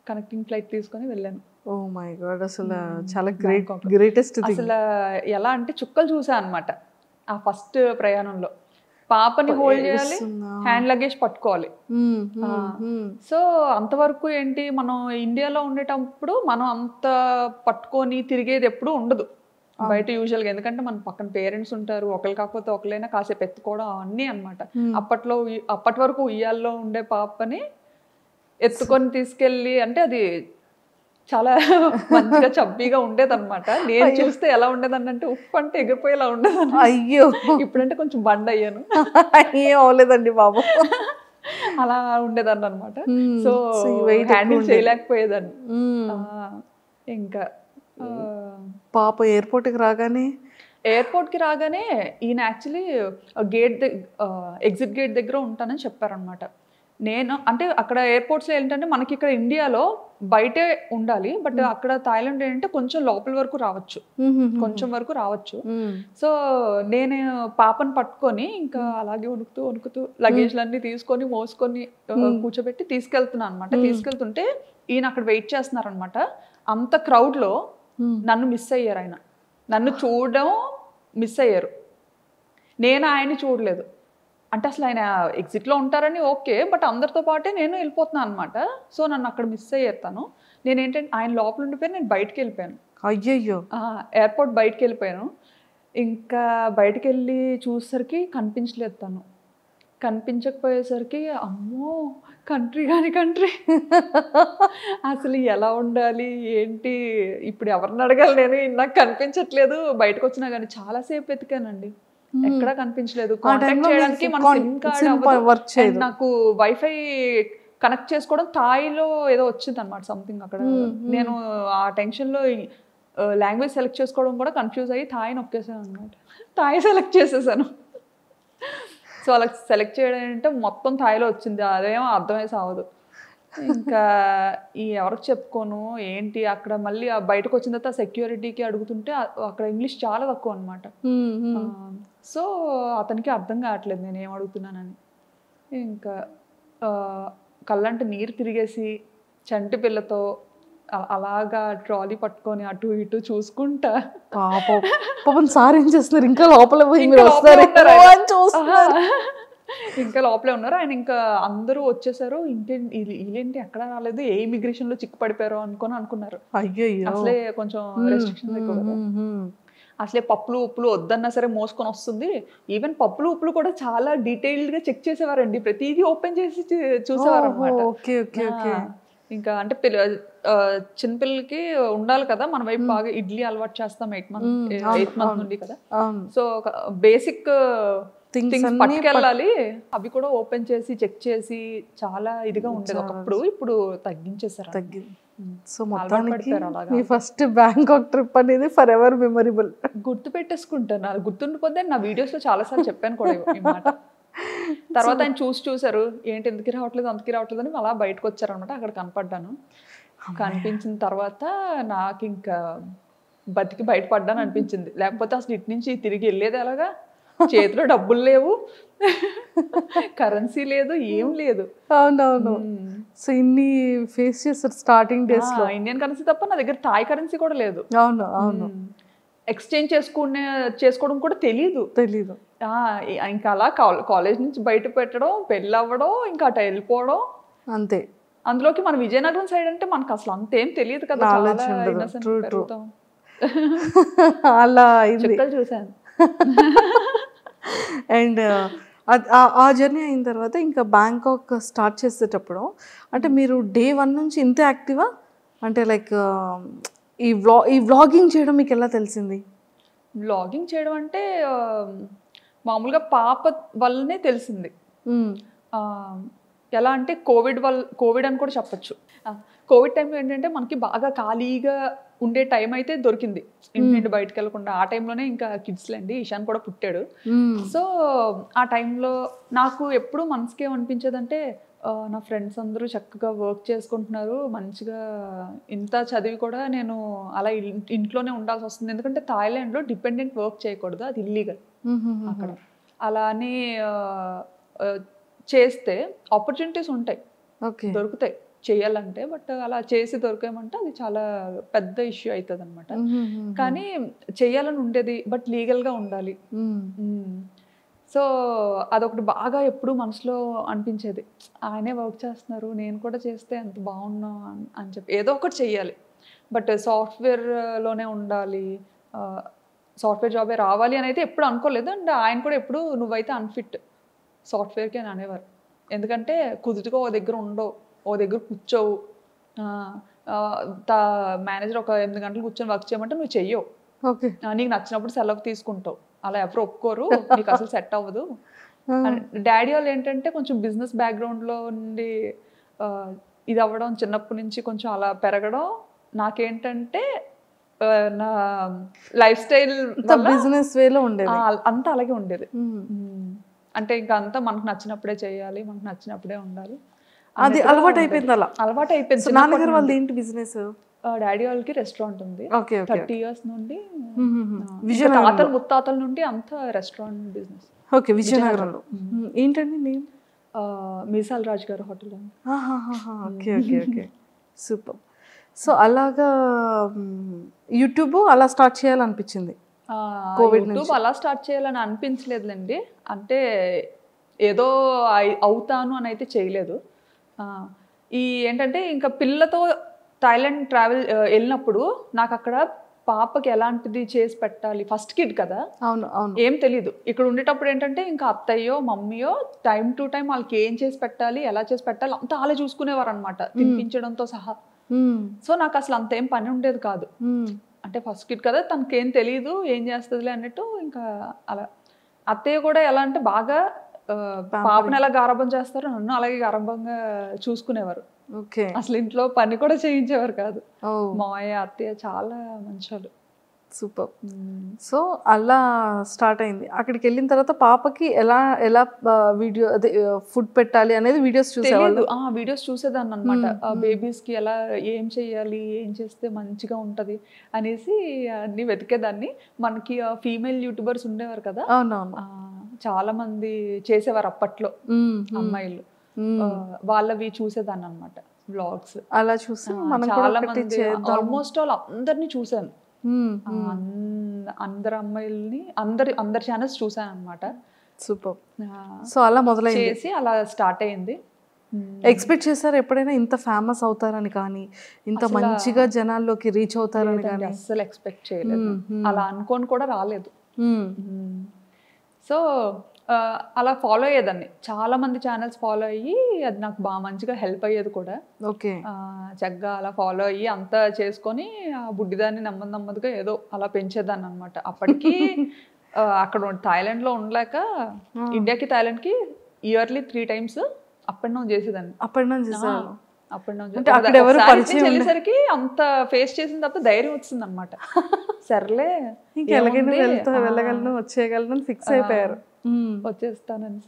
[SPEAKER 3] కనెక్టింగ్ ఫ్లైట్ తీసుకొని వెళ్ళాను.
[SPEAKER 2] ఓ మై గాడ్, అసలు చాలా గ్రేటెస్ట్.
[SPEAKER 3] అసలు ఎలా అంటే చుక్కలు చూసా అనమాట ఆ ఫస్ట్ ప్రయాణంలో. పాపని హోల్డ్ చేయాలి, హ్యాండ్ లగేజ్ పట్టుకోవాలి. సో అంతవరకు ఏంటి, మనం ఇండియాలో ఉండేటప్పుడు మనం అంత పట్టుకొని తిరిగేది ఎప్పుడు ఉండదు బయట యూజువల్గా, ఎందుకంటే మన పక్కన పేరెంట్స్ ఉంటారు, ఒకరు కాకపోతే ఒకరైనా కాసేపు ఎత్తుకోవడం అన్నీ అనమాట. అప్పటి వరకు ఉయ్యాల్లో ఉండే పాపని ఎత్తుకొని తీసుకెళ్ళి, అంటే అది చాలా మంచిగా చబ్బీగా ఉండేది అనమాట. నేను చూస్తే ఎలా ఉండేదని అంటే ఉప్పు అంటే ఎగిరిపోయేలా ఉండేది.
[SPEAKER 2] అయ్యో,
[SPEAKER 3] ఇప్పుడంటే కొంచెం బండ్ అయ్యాను.
[SPEAKER 2] ఏం అవలేదండి బాబు,
[SPEAKER 3] అలా ఉండేదాన్ని అనమాట. సో హ్యాండిల్ చేయలేకపోయేదాన్ని. ఇంకా
[SPEAKER 2] పాప ఎయిర్పోర్ట్కి రాగానే
[SPEAKER 3] ఈయన యాక్చువల్లీ ఎగ్జిట్ గేట్ దగ్గర ఉంటానని చెప్పారనమాట. నేను అంటే అక్కడ ఎయిర్పోర్ట్స్లో ఏంటంటే మనకి ఇక్కడ ఇండియాలో బయటే ఉండాలి, బట్ అక్కడ థాయిలాండ్ ఏంటంటే కొంచెం లోపల వరకు రావచ్చు. సో నేను పాపను పట్టుకొని ఇంకా అలాగే వణుకుతూ లగేజ్లన్నీ తీసుకొని మోసుకొని కూర్చోబెట్టి తీసుకెళ్తున్నాను అనమాట. తీసుకెళ్తుంటే ఈయన అక్కడ వెయిట్ చేస్తున్నారు అనమాట. అంత క్రౌడ్లో నన్ను మిస్ అయ్యారు, ఆయన నన్ను చూడడం మిస్ అయ్యారు, నేను ఆయన్ని చూడలేదు. అంటే అసలు ఆయన ఎగ్జిట్లో ఉంటారని ఓకే, బట్ అందరితో పాటే నేను వెళ్ళిపోతున్నాను అనమాట. సో నన్ను అక్కడ మిస్ అయ్యారు తను. నేనేంటంటే ఆయన లోపల ఉండిపోయి నేను బయటకు వెళ్ళిపోయాను.
[SPEAKER 2] అయ్యయ్యో,
[SPEAKER 3] ఎయిర్పోర్ట్ బయటకు వెళ్ళిపోయాను. ఇంకా బయటకు వెళ్ళి చూసేసరికి కనిపించలేదు తను. కనిపించకపోయేసరికి అమ్మో కంట్రీ అసలు ఎలా ఉండాలి ఏంటి, ఇప్పుడు ఎవరిని అడగాలి, నేను నాకు కనిపించట్లేదు. బయటకు వచ్చినా కానీ చాలాసేపు ఎతికానండి, ఎక్కడా కనిపించలేదు. కాంటాక్ట్ చేయడానికి మన సిమ్ కార్డ్, నాకు వైఫై కనెక్ట్ చేసుకోవడం థాయిలో ఏదో వచ్చింది అనమాట సంథింగ్ అక్కడ. నేను ఆ టెన్షన్లో లాంగ్వేజ్ సెలెక్ట్ చేసుకోవడం కూడా కన్ఫ్యూజ్ అయ్యి థాయి నొక్కేసాను అనమాట. థాయి సెలెక్ట్ చేసేసాను. సో అలా సెలెక్ట్ చేయడం అంటే మొత్తం థాయిలో వచ్చింది, అదేమో అర్థమై సావదు. ఇంకా ఎవరికి చెప్పుకోను ఏంటి, అక్కడ మళ్ళీ బయటకు వచ్చిన తర్వాత సెక్యూరిటీకి అడుగుతుంటే అక్కడ ఇంగ్లీష్ చాలా తక్కువ అనమాట. సో అతనికి అర్థం కావట్లేదు నేను ఏం అడుగుతున్నానని. ఇంకా కళ్ళంటే నీరు తిరిగేసి చంటి పిల్లతో అలాగా ట్రాలీ పట్టుకొని అటు ఇటు చూసుకుంటా.
[SPEAKER 2] పాపం సార్ ఏం చేస్తున్నారు? ఇంకా లోపల పోయి
[SPEAKER 3] ఇంకా
[SPEAKER 2] మీరు
[SPEAKER 3] లోపలే
[SPEAKER 2] వస్తారు
[SPEAKER 3] ఉన్నారు
[SPEAKER 2] అని
[SPEAKER 3] ఆయన.
[SPEAKER 2] చూస్తున్నారు.
[SPEAKER 3] ఇంకా లోపలే ఉన్నారు ఆయన. ఇంకా అందరూ వచ్చేసారు. వీళ్ళేంటి ఎక్కడ రాలేదు, ఏ ఇమిగ్రేషన్ లో చిక్కు పడిపోయారో అనుకున్నారు.
[SPEAKER 2] అయ్యయ్యో.
[SPEAKER 3] అసలే కొంచెం రెస్ట్రిక్షన్స్ ఎక్కువ కదా. అసలే పప్పులు ఉప్పులు వద్దన్నా సరే మోసుకొని వస్తుంది. ఈవెన్ పప్పులు ఉప్పులు కూడా చాలా డీటెయిల్డ్ గా చెక్ చేసేవారండి. ప్రతిదీ ఓపెన్ చేసి చూసేవారు అనమాట.
[SPEAKER 2] Okay okay okay.
[SPEAKER 3] ఇంకా అంటే చిన్నపిల్లలకి ఉండాలి కదా మన వైపు బాగా. ఇడ్లీ అలవాటు చేస్తాం 8 మంత్ నుండి కదా. సో బేసిక్ థింగ్స్ పట్టుకెళ్ళాలి. అవి కూడా ఓపెన్ చేసి చెక్ చేసి చాలా ఇదిగా ఉండేది ఒకప్పుడు. ఇప్పుడు తగ్గించేసారు.
[SPEAKER 2] సో మొత్తానికి మీ ఫస్ట్ బ్యాంకాక్ ట్రిప్ అనేది ఫర్ ఎవర్ మెమరబుల్.
[SPEAKER 3] గుర్తు పెట్టేసుకుంటాను. అది గుర్తుండిపోతే నా వీడియోస్ లో చాలా సార్లు చెప్పాను కూడా ఈ మాట. తర్వాత ఆయన చూసారు, ఏంటి ఎందుకు రావట్లేదు అందుకు రావట్లేదు అని అలా బయటకు వచ్చారనమాట. అక్కడ కనపడ్డాను. కనిపించిన తర్వాత నాకు ఇంకా బతికి బయటపడ్డాను అనిపించింది. లేకపోతే అసలు ఇటు నుంచి తిరిగి వెళ్ళేది ఎలాగా? చేతిలో డబ్బులు లేవు, కరెన్సీ లేదు, ఏం లేదు.
[SPEAKER 2] అవునవును. సో ఇన్ని ఫేస్ చేస్తారు స్టార్టింగ్ డేస్ లో.
[SPEAKER 3] ఇండియన్ కరెన్సీ తప్ప నా దగ్గర థాయ్ కరెన్సీ కూడా లేదు.
[SPEAKER 2] అవును అవును.
[SPEAKER 3] ఎక్స్చేంజ్ చేసుకోవడం కూడా తెలీదు. ఇంకా అలా కాలేజ్ నుంచి బయట పెట్టడం, పెళ్ళి అవ్వడం, ఇంకా అటు వెళ్ళిపోవడం అంతే. అందులోకి మన విజయనగరం సైడ్ అంటే మనకు అసలు అంతేం తెలియదు కదా.
[SPEAKER 2] అలా
[SPEAKER 3] చుక్కలు చూసాను.
[SPEAKER 2] అండ్ ఆ జర్నీ అయిన తర్వాత ఇంకా బ్యాంకాక్ స్టార్ట్ చేసేటప్పుడు అంటే మీరు డే 1 నుంచి ఇంతే యాక్టివా? అంటే లైక్ ఈ వ్లాగింగ్ చేయడం మీకు ఎలా తెలిసింది?
[SPEAKER 3] వ్లాగింగ్ చేయడం అంటే మామూలుగా పాప వల్లనే తెలిసింది. ఎలా అంటే కోవిడ్ అని కూడా చెప్పచ్చు. కోవిడ్ టైంలో ఏంటంటే మనకి బాగా ఖాళీగా ఉండే టైం అయితే దొరికింది, ఇంటి నుండి బయటకు వెళ్ళకుండా. ఆ టైంలోనే ఇంకా కిడ్స్లండి, ఈశాన్ కూడా పుట్టాడు. సో ఆ టైంలో నాకు ఎప్పుడు మనసుకి ఏమనిపించేదంటే, నా ఫ్రెండ్స్ అందరూ చక్కగా వర్క్ చేసుకుంటున్నారు మంచిగా, ఇంత చదివి కూడా నేను అలా ఇంట్లోనే ఉండాల్సి వస్తుంది. ఎందుకంటే థాయిలాండ్లో డిపెండెంట్ వర్క్ చేయకూడదు, అది ఇల్లీగల్ అక్కడ. అలా అని చేస్తే ఆపర్చునిటీస్ ఉంటాయి, దొరుకుతాయి చేయాలంటే. బట్ అలా చేసి దొరికామంటే అది చాలా పెద్ద ఇష్యూ అవుతుంది అనమాట. కానీ చేయాలని ఉండేది, బట్ లీగల్గా ఉండాలి. సో అదొకటి బాగా ఎప్పుడు మనసులో అనిపించేది. ఆయనే వర్క్ చేస్తున్నారు, నేను కూడా చేస్తే ఎంత బాగున్నా అని చెప్పి ఏదో ఒకటి చెయ్యాలి. బట్ సాఫ్ట్వేర్లోనే ఉండాలి, సాఫ్ట్వేర్ జాబే రావాలి అని అయితే ఎప్పుడు అనుకోలేదు. అండ్ ఆయన కూడా ఎప్పుడు నువ్వైతే అన్ఫిట్ సాఫ్ట్వేర్కి అని అనేవారు. ఎందుకంటే కుదురుగా ఓ దగ్గర ఉండవు, ఓ దగ్గర కూర్చోవు. మేనేజర్ ఒక 8 గంటలు కూర్చొని వర్క్ చేయమంటే నువ్వు చెయ్యవు. నీకు నచ్చినప్పుడు సెలవు తీసుకుంటావు, అలా ఎవరు ఒప్పుకోరు, నీకు అసలు సెట్ అవ్వదు. డాడీ వాళ్ళు ఏంటంటే కొంచెం బిజినెస్ బ్యాక్గ్రౌండ్లో ఉండి ఇది అవ్వడం, చిన్నప్పటి నుంచి కొంచెం అలా పెరగడం. నాకేంటంటే నా లైఫ్ స్టైల్
[SPEAKER 2] బిజినెస్ వేలో ఉండేది,
[SPEAKER 3] అంతా అలాగే ఉండేది. అంటే ఇంకా అంతా మనకు నచ్చినప్పుడే చేయాలి, మనకు నచ్చినప్పుడే ఉండాలి.
[SPEAKER 2] అది అలవాటు అయిపోయింది.
[SPEAKER 3] అలవాటు అయిపోయింది.
[SPEAKER 2] నాన్నగారు వాళ్ళది ఏంటి బిజినెస్?
[SPEAKER 3] డాడీ వాళ్ళకి రెస్టారెంట్ ఉంది. 30 years నుండి, ముత్తాతల నుండి అంతా రెస్టారెంట్ బిజినెస్.
[SPEAKER 2] ఓకే, విజయనగరంలో. ఏంటండి నేమ్?
[SPEAKER 3] మీసాల్ రాజ్ గారు hotel.
[SPEAKER 2] Okay okay okay, super. So అలాగా యూట్యూబ్ అలా స్టార్ట్ చేయాలనిపించింది?
[SPEAKER 3] యూట్యూబ్ అలా స్టార్ట్ చేయాలని అనిపించలేదులేండి. అంటే ఏదో అవుతాను అని అయితే చేయలేదు. ఈ ఏంటంటే ఇంకా పిల్లతో థాయిలాండ్ ట్రావెల్ వెళ్ళినప్పుడు నాకు అక్కడ పాపకి ఎలాంటిది చేసి పెట్టాలి, ఫస్ట్ కిడ్ కదా, ఏం తెలీదు. ఇక్కడ ఉండేటప్పుడు ఏంటంటే ఇంకా అత్తయ్యో మమ్మీయో టైం టు టైం వాళ్ళకి ఏం చేసి పెట్టాలి, ఎలా చేసి పెట్టాలి అంతా అలా చూసుకునేవారు అనమాట, తినిపించడంతో సహా. సో నాకు అసలు అంత ఏం పని ఉండేది కాదు. అంటే ఫస్ట్ కిడ్ కదా, తనకేం తెలీదు, ఏం చేస్తుందిలే అన్నట్టు. ఇంకా అలా అత్తయ్య కూడా ఎలా అంటే బాగా పాపను ఎలా గారాబం చేస్తారో నన్ను అలాగే గారాబంగా చూసుకునేవారు. అసలు ఇంట్లో పని కూడా చేయించేవారు కాదు. మావయ్య అత్తయ్య చాలా మంచోళ్ళు.
[SPEAKER 2] సూపర్. సో అలా స్టార్ట్ అయింది. అక్కడికి వెళ్ళిన తర్వాత పాపకి ఎలా ఎలా వీడియో అదే ఫుడ్ పెట్టాలి అనేది వీడియోస్ చూసేవాళ్ళు?
[SPEAKER 3] వీడియోస్ చూసేదాన్ని అనమాట. బేబీస్కి ఎలా ఏం చేయాలి, ఏం చేస్తే మంచిగా ఉంటుంది అనేసి అన్ని వెతికేదాన్ని. మనకి ఫీమేల్ యూట్యూబర్స్ ఉండేవారు కదా, చాలా మంది చేసేవారు అప్పట్లో అమ్మాయిలు, వాళ్ళవి చూసేదాన్ని అనమాట. వ్లాగ్స్.
[SPEAKER 2] అలా చూసి మనం కూడా
[SPEAKER 3] చాలా
[SPEAKER 2] ఒకటి
[SPEAKER 3] మంది
[SPEAKER 2] చేద్దాం.
[SPEAKER 3] ఆల్మోస్ట్ ఆల్ అందరినీ చూసాను. అందరు అమ్మాయిల్ని అందరి ఛానల్స్ చూసాను అనమాట.
[SPEAKER 2] సూపర్. సో అలా మొదలైంది,
[SPEAKER 3] చేసి అలా స్టార్ట్ అయ్యింది.
[SPEAKER 2] ఎక్స్పెక్ట్ చేశారు ఎప్పుడైనా ఇంత ఫేమస్ అవుతారని కానీ, ఇంత మంచిగా జనాల్లోకి రీచ్ అవుతారని కానీ?
[SPEAKER 3] అస్సలు ఎక్స్పెక్ట్ చేయలేదు, అలా అనుకోని కూడా రాలేదు. సో అలా ఫాలో అయ్యేదాన్ని, చాలా మంది ఛానల్స్ ఫాలో అయ్యి అది నాకు బాగా మంచిగా హెల్ప్ అయ్యేది కూడా.
[SPEAKER 2] ఓకే.
[SPEAKER 3] చక్కగా అలా ఫాలో అయ్యి అంతా చేసుకొని ఆ బుడ్డిదాన్ని నెమ్మదిగా ఏదో అలా పెంచేదాన్ని అనమాట. అప్పటికి అక్కడ థాయిలాండ్లో ఉండలేక ఇండియాకి థాయిలాండ్కి yearly 3 times up and down చేసేదాన్ని.
[SPEAKER 2] అప్ అండ్ డౌన్ చేసేదాన్ని.
[SPEAKER 3] వెళ్ళేసరికి అంత ఫేస్ చేసిన తప్ప ధైర్యం వచ్చింది అనమాట. సర్లే
[SPEAKER 2] వెళ్ళగలను వచ్చేయగలను ఫిక్స్ అయిపోయారు.
[SPEAKER 3] వచ్చేస్తానని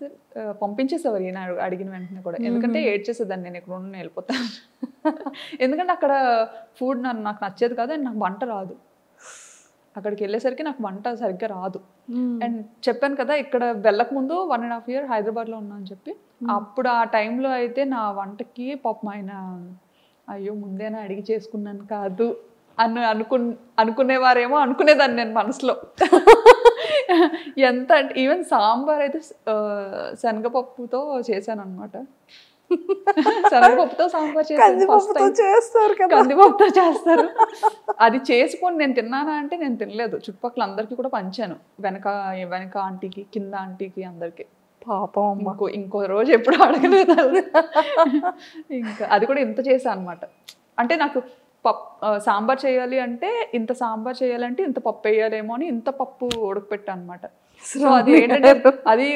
[SPEAKER 3] పంపించేసేవారు ఈయన అడిగిన వెంటనే కూడా. ఎందుకంటే ఏడ్చేసేదాన్ని, నేను ఇక్కడ ఉండి వెళ్ళిపోతాను. ఎందుకంటే అక్కడ ఫుడ్ నాకు నచ్చేది కాదు, అండ్ నాకు వంట రాదు. అక్కడికి వెళ్ళేసరికి నాకు వంట సరిగ్గా రాదు. అండ్ చెప్పాను కదా, ఇక్కడ వెళ్ళక ముందు 1.5 years హైదరాబాద్లో ఉన్నా అని చెప్పి. అప్పుడు ఆ టైంలో అయితే నా వంటకి పాపం ఆయన అయ్యో ముందేనా అడిగి చేసుకున్నాను కాదు అనుకునేవారేమో అనుకునేదాన్ని నేను మనసులో. ఎంత అంటే ఈవెన్ సాంబార్ అయితే శనగపప్పుతో చేశాను అనమాట. శనగపప్పుతో సాంబార్ చేస్తారు, కందిపప్పుతో చేస్తారు. అది చేసుకొని నేను తిన్నానా అంటే నేను తినలేదు. చుట్టుపక్కల అందరికి కూడా పంచాను, వెనక ఆంటీకి, కింద ఆంటీకి, అందరికి.
[SPEAKER 2] పాపం
[SPEAKER 3] ఇంకో రోజు ఎప్పుడు అడగలేదు. ఇంకా అది కూడా ఇంత చేశాను అనమాట. అంటే నాకు సాంబార్ చేయాలి అంటే ఇంత సాంబార్ చేయాలంటే ఇంత పప్పు వేయాలేమో అని ఇంత పప్పు ఉడకపెట్టా అనమాట. సో అది ఏంటంటే అది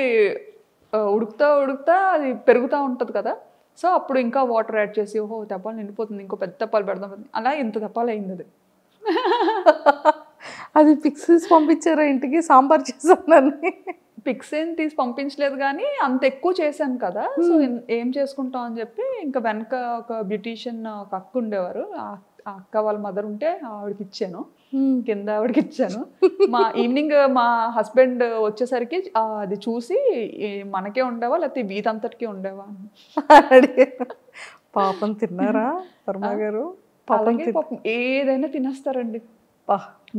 [SPEAKER 3] ఉడుకుతా అది పెరుగుతూ ఉంటుంది కదా. సో అప్పుడు ఇంకా వాటర్ యాడ్ చేసి ఓహో తెప్పాలు నిండిపోతుంది, ఇంకో పెద్ద తెప్పాలు పెడదాం, అలా ఇంత తెప్పాలు అయింది. అది
[SPEAKER 2] అది పిక్స్ పంపించారా ఇంటికి సాంబార్ చేశానని?
[SPEAKER 3] పిక్స్ ఏం తీసి పంపించలేదు కానీ అంత ఎక్కువ చేశాను కదా. సో ఏం చేసుకుంటాం అని చెప్పి ఇంకా వెనక ఒక బ్యూటీషియన్ ఒక అక్క ఉండేవారు, ఆ అక్క వాళ్ళ మదర్ ఉంటే ఆవిడకి ఇచ్చాను, కింద ఆవిడకి ఇచ్చాను. ఈవినింగ్ మా హస్బెండ్ వచ్చేసరికి అది చూసి మనకే ఉండేవా లేకపోతే వీధంతటికి ఉండేవా అని
[SPEAKER 2] పాపం తిన్నారా వర్మ గారు?
[SPEAKER 3] పాపం ఏదైనా తినేస్తారండి,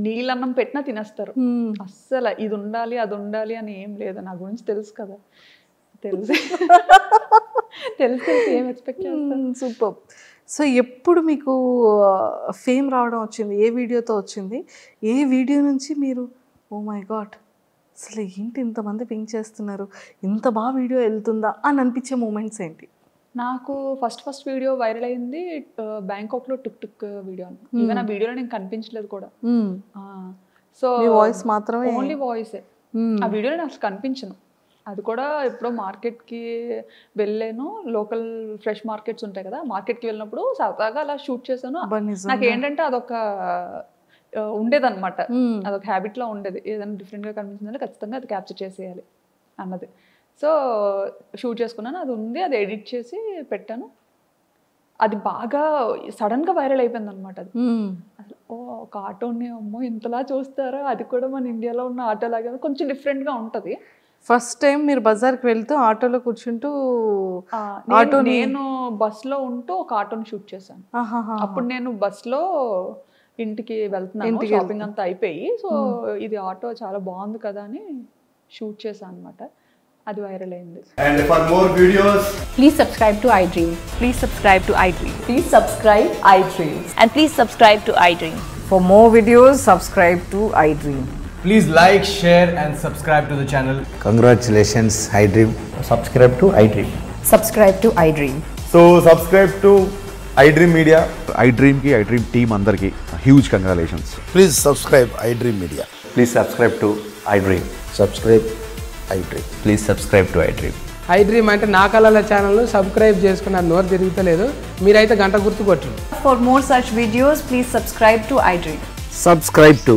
[SPEAKER 3] నీళ్ళన్నం పెట్టినా తినేస్తారు. అస్సలు ఇది ఉండాలి అది ఉండాలి అని ఏం లేదు. నా గురించి తెలుసు కదా, తెలిసి ఏం ఎక్స్పెక్ట్ చేస్తాను.
[SPEAKER 2] సూపర్. సో ఎప్పుడు మీకు ఫేమ్ రావడం వచ్చింది? ఏ వీడియోతో వచ్చింది? ఏ వీడియో నుంచి మీరు ఓ మై గాడ్ అసలు ఏంటి ఇంతమంది పింక్ చేస్తున్నారు, ఇంత బాగా వీడియో వెళ్తుందా అని అనిపించే మూమెంట్స్ ఏంటి?
[SPEAKER 3] నాకు ఫస్ట్ వీడియో వైరల్ అయింది బ్యాంకాక్లో టుక్ వీడియో. ఈవెన్ ఆ వీడియోలో నేను కనిపించలేదు కూడా. సో
[SPEAKER 2] వాయిస్ మాత్రమే,
[SPEAKER 3] ఓన్లీ వాయిసే. ఆ వీడియోలో నేను అసలు కనిపించను. అది కూడా ఎప్పుడో మార్కెట్కి వెళ్ళాను, లోకల్ ఫ్రెష్ మార్కెట్స్ ఉంటాయి కదా, మార్కెట్కి వెళ్ళినప్పుడు సరదాగా అలా షూట్ చేశాను. నాకు ఏంటంటే అదొక ఉండేదన్నమాట, అదొక హ్యాబిట్లో ఉండేది. ఏదైనా డిఫరెంట్గా కనిపించిందంటే ఖచ్చితంగా అది క్యాప్చర్ చేసేయాలి అన్నది. సో షూట్ చేసుకున్నాను, అది ఉంది, అది ఎడిట్ చేసి పెట్టాను. అది బాగా సడన్గా వైరల్ అయిపోయింది అనమాట. అది అసలు ఒక ఆటోని అమ్మో ఇంతలా చూస్తారా, అది కూడా మన ఇండియాలో ఉన్న ఆటో లాగా కొంచెం డిఫరెంట్గా ఉంటుంది.
[SPEAKER 2] ఫస్ట్ టైం మీరు బజార్కి వెళ్తూ ఆటోలో కూర్చుంటూ
[SPEAKER 3] నేను బస్లో ఉంటూ ఒక ఆటోని షూట్ చేశాను. అప్పుడు నేను బస్లో ఇంటికి వెళ్తున్నాను, షాపింగ్ అంతా అయిపోయి. సో ఇది ఆటో చాలా బాగుంది కదా అని షూట్ చేశాను అనమాట. అది వైరల్ అయింది.
[SPEAKER 4] And for more videos,
[SPEAKER 5] please subscribe to iDream.
[SPEAKER 6] Please subscribe to iDream.
[SPEAKER 5] Please subscribe iDream.
[SPEAKER 6] And please subscribe to iDream.
[SPEAKER 5] For more videos, subscribe to iDream.
[SPEAKER 4] please like, share and subscribe to the channel.
[SPEAKER 7] Congratulations, iDream.
[SPEAKER 8] Subscribe to iDream.
[SPEAKER 5] Subscribe to iDream.
[SPEAKER 8] So subscribe to iDream Media.
[SPEAKER 9] iDream ki iDream team andarki huge congratulations.
[SPEAKER 7] Please subscribe iDream Media.
[SPEAKER 8] Please subscribe to iDream.
[SPEAKER 7] Subscribe iDream.
[SPEAKER 8] Please subscribe to iDream.
[SPEAKER 10] iDream అంటే నా కళల ఛానల్ సబ్స్క్రైబ్ చేసుకున్న నోరు తిరుగుతలేదు, మీరైతే గంట గుర్తు కొట్టండి.
[SPEAKER 6] For more such videos, please subscribe to iDream.
[SPEAKER 11] Subscribe to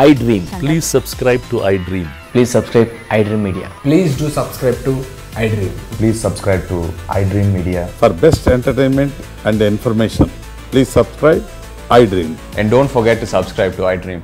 [SPEAKER 11] iDream. Please subscribe to iDream.
[SPEAKER 8] Please subscribe iDream Media.
[SPEAKER 10] Please do subscribe to iDream.
[SPEAKER 8] Please subscribe to iDream Media.
[SPEAKER 9] For best entertainment and information, please subscribe iDream.
[SPEAKER 8] And don't forget to subscribe to iDream.